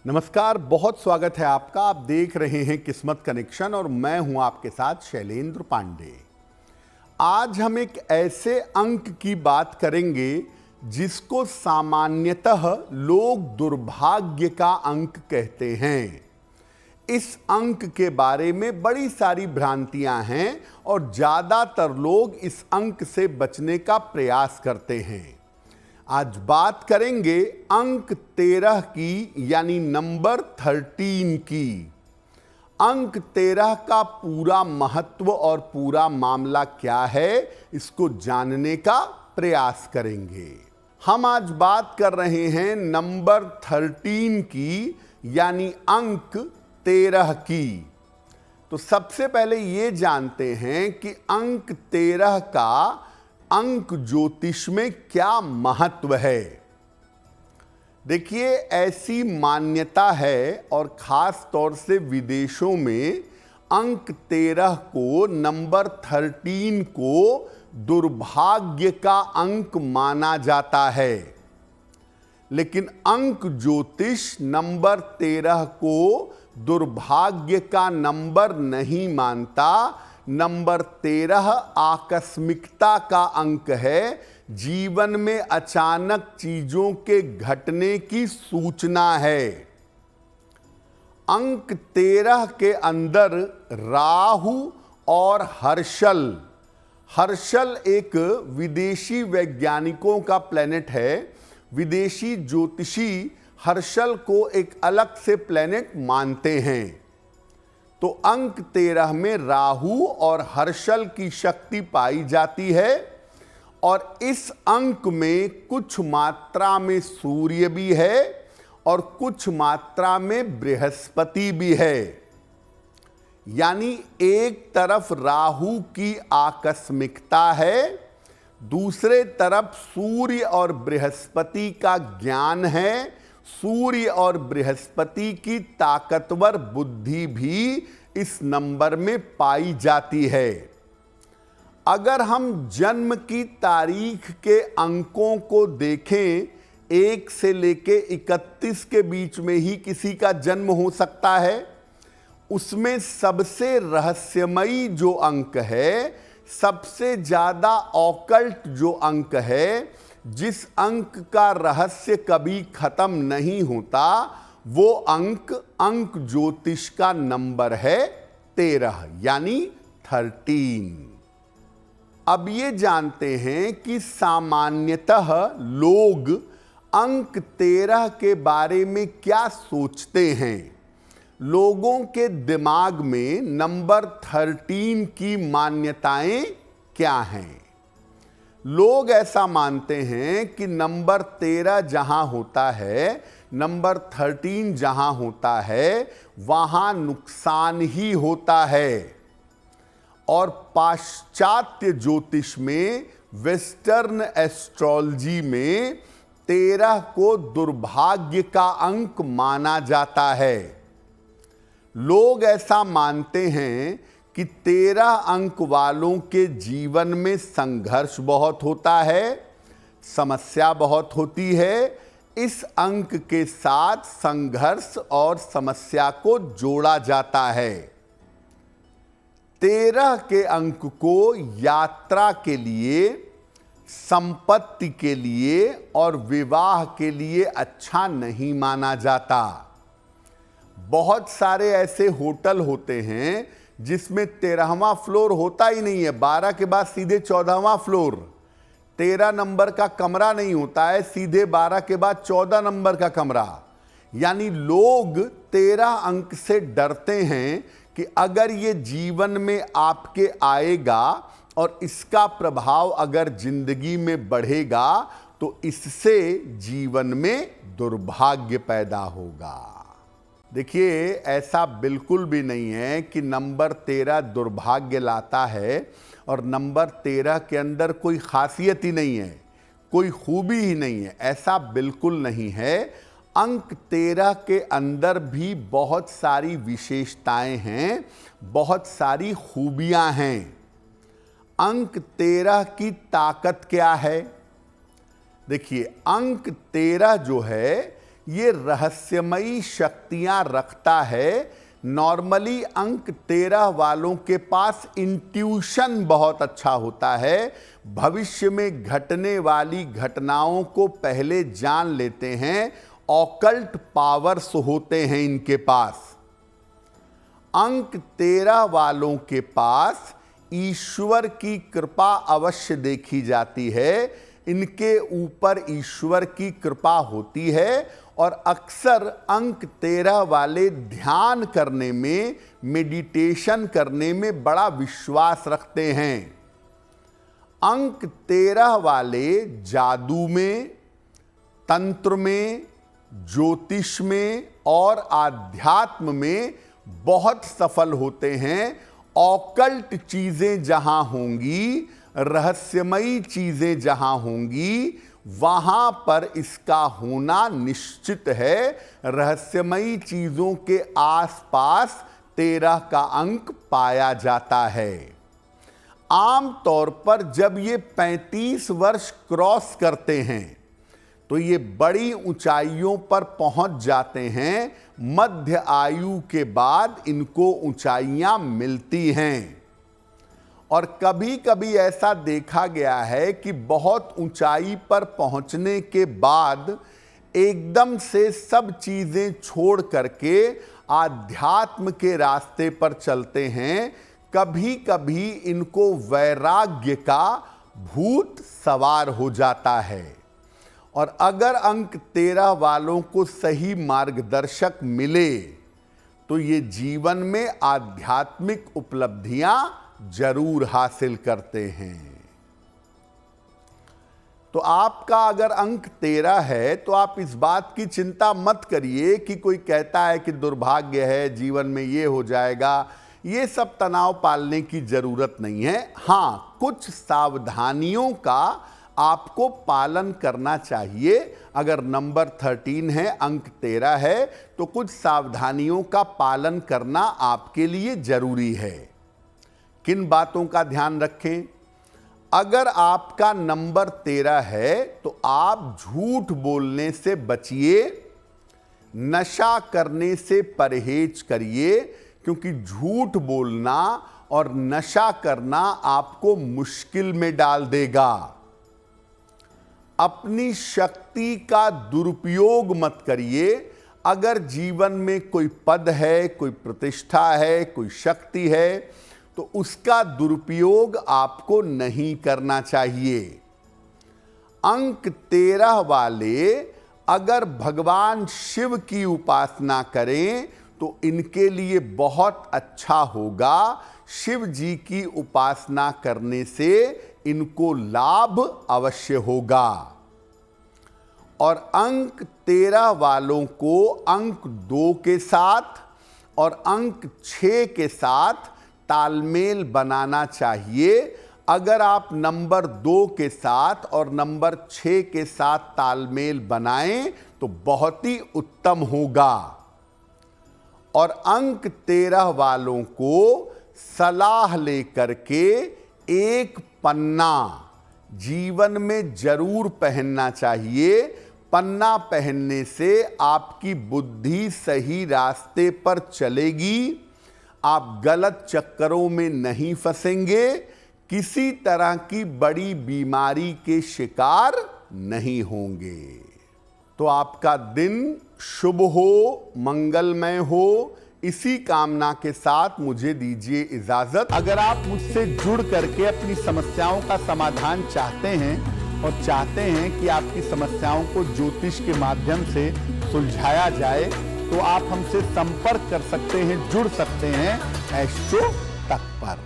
नमस्कार, बहुत स्वागत है आपका। आप देख रहे हैं किस्मत कनेक्शन और मैं हूं आपके साथ शैलेंद्र पांडे। आज हम एक ऐसे अंक की बात करेंगे जिसको सामान्यतः लोग दुर्भाग्य का अंक कहते हैं। इस अंक के बारे में बड़ी सारी भ्रांतियां हैं और ज़्यादातर लोग इस अंक से बचने का प्रयास करते हैं। आज बात करेंगे अंक 13 की, यानी नंबर 13 की। अंक 13 का पूरा महत्व और पूरा मामला क्या है, इसको जानने का प्रयास करेंगे। हम आज बात कर रहे हैं नंबर 13 की, यानी अंक 13 की। तो सबसे पहले ये जानते हैं कि अंक 13 का अंक ज्योतिष में क्या महत्व है। देखिए, ऐसी मान्यता है और खास तौर से विदेशों में अंक 13 को, नंबर 13 को दुर्भाग्य का अंक माना जाता है। लेकिन अंक ज्योतिष नंबर 13 को दुर्भाग्य का नंबर नहीं मानता। नंबर 13 आकस्मिकता का अंक है, जीवन में अचानक चीजों के घटने की सूचना है। अंक 13 के अंदर राहु और हर्षल एक विदेशी वैज्ञानिकों का प्लेनेट है। विदेशी ज्योतिषी हर्षल को एक अलग से प्लेनेट मानते हैं। तो अंक 13 में राहु और हर्षल की शक्ति पाई जाती है और इस अंक में कुछ मात्रा में सूर्य भी है और कुछ मात्रा में बृहस्पति भी है। यानी एक तरफ राहु की आकस्मिकता है, दूसरे तरफ सूर्य और बृहस्पति का ज्ञान है। सूर्य और बृहस्पति की ताकतवर बुद्धि भी इस नंबर में पाई जाती है। अगर हम जन्म की तारीख के अंकों को देखें, 1 से लेके 31 के बीच में ही किसी का जन्म हो सकता है। उसमें सबसे रहस्यमयी जो अंक है, सबसे ज्यादा ऑकल्ट जो अंक है, जिस अंक का रहस्य कभी खत्म नहीं होता, वो अंक ज्योतिष का नंबर है 13, यानी 13। अब ये जानते हैं कि सामान्यतः लोग अंक 13 के बारे में क्या सोचते हैं। लोगों के दिमाग में नंबर 13 की मान्यताएं क्या हैं। लोग ऐसा मानते हैं कि नंबर 13 जहां होता है, नंबर 13 जहां होता है, वहां नुकसान ही होता है। और पाश्चात्य ज्योतिष में, वेस्टर्न एस्ट्रोलॉजी में 13 को दुर्भाग्य का अंक माना जाता है। लोग ऐसा मानते हैं कि 13 अंक वालों के जीवन में संघर्ष बहुत होता है, समस्या बहुत होती है। इस अंक के साथ संघर्ष और समस्या को जोड़ा जाता है। 13 के अंक को यात्रा के लिए, संपत्ति के लिए और विवाह के लिए अच्छा नहीं माना जाता। बहुत सारे ऐसे होटल होते हैं जिसमें 13वां फ्लोर होता ही नहीं है, 12 के बाद सीधे 14वां फ्लोर। 13 नंबर का कमरा नहीं होता है, सीधे 12 के बाद 14 नंबर का कमरा। यानी लोग 13 अंक से डरते हैं कि अगर ये जीवन में आपके आएगा और इसका प्रभाव अगर जिंदगी में बढ़ेगा तो इससे जीवन में दुर्भाग्य पैदा होगा। देखिए, ऐसा बिल्कुल भी नहीं है कि नंबर 13 दुर्भाग्य लाता है और नंबर 13 के अंदर कोई खासियत ही नहीं है, कोई खूबी ही नहीं है। ऐसा बिल्कुल नहीं है। अंक 13 के अंदर भी बहुत सारी विशेषताएं हैं, बहुत सारी खूबियां हैं। अंक 13 की ताकत क्या है? देखिए, अंक 13 जो है ये रहस्यमयी शक्तियां रखता है। नॉर्मली अंक 13 वालों के पास इंट्यूशन बहुत अच्छा होता है, भविष्य में घटने वाली घटनाओं को पहले जान लेते हैं, ऑकल्ट पावर्स होते हैं इनके पास। अंक 13 वालों के पास ईश्वर की कृपा अवश्य देखी जाती है, इनके ऊपर ईश्वर की कृपा होती है और अक्सर अंक 13 वाले ध्यान करने में, मेडिटेशन करने में बड़ा विश्वास रखते हैं। अंक 13 वाले जादू में, तंत्र में, ज्योतिष में और आध्यात्म में बहुत सफल होते हैं। ऑकल्ट चीजें जहां होंगी, रहस्यमयी चीजें जहां होंगी, वहां पर इसका होना निश्चित है। रहस्यमयी चीजों के आसपास 13 का अंक पाया जाता है। आमतौर पर जब ये 35 वर्ष क्रॉस करते हैं तो ये बड़ी ऊंचाइयों पर पहुंच जाते हैं। मध्य आयु के बाद इनको ऊंचाइयां मिलती हैं और कभी कभी ऐसा देखा गया है कि बहुत ऊंचाई पर पहुंचने के बाद एकदम से सब चीजें छोड़ करके आध्यात्म के रास्ते पर चलते हैं। कभी कभी इनको वैराग्य का भूत सवार हो जाता है और अगर अंक 13 वालों को सही मार्गदर्शक मिले तो ये जीवन में आध्यात्मिक उपलब्धियां जरूर हासिल करते हैं। तो आपका अगर अंक 13 है तो आप इस बात की चिंता मत करिए कि कोई कहता है कि दुर्भाग्य है, जीवन में ये हो जाएगा। ये सब तनाव पालने की जरूरत नहीं है। हाँ, कुछ सावधानियों का आपको पालन करना चाहिए। अगर नंबर 13 है, अंक 13 है, तो कुछ सावधानियों का पालन करना आपके लिए जरूरी है। किन बातों का ध्यान रखें? अगर आपका नंबर 13 है तो आप झूठ बोलने से बचिए, नशा करने से परहेज करिए, क्योंकि झूठ बोलना और नशा करना आपको मुश्किल में डाल देगा। अपनी शक्ति का दुरुपयोग मत करिए। अगर जीवन में कोई पद है, कोई प्रतिष्ठा है, कोई शक्ति है, तो उसका दुरुपयोग आपको नहीं करना चाहिए। अंक 13 वाले अगर भगवान शिव की उपासना करें तो इनके लिए बहुत अच्छा होगा। शिव जी की उपासना करने से इनको लाभ अवश्य होगा। और अंक 13 वालों को अंक 2 के साथ और अंक 6 के साथ तालमेल बनाना चाहिए। अगर आप नंबर 2 के साथ और नंबर 6 के साथ तालमेल बनाएं तो बहुत ही उत्तम होगा। और अंक 13 वालों को सलाह लेकर के एक पन्ना जीवन में जरूर पहनना चाहिए। पन्ना पहनने से आपकी बुद्धि सही रास्ते पर चलेगी, आप गलत चक्करों में नहीं फंसेंगे, किसी तरह की बड़ी बीमारी के शिकार नहीं होंगे। तो आपका दिन शुभ हो, मंगलमय हो, इसी कामना के साथ मुझे दीजिए इजाजत। अगर आप मुझसे जुड़ करके अपनी समस्याओं का समाधान चाहते हैं और चाहते हैं कि आपकी समस्याओं को ज्योतिष के माध्यम से सुलझाया जाए तो आप हमसे संपर्क कर सकते हैं, जुड़ सकते हैं एस्ट्रो तक पर।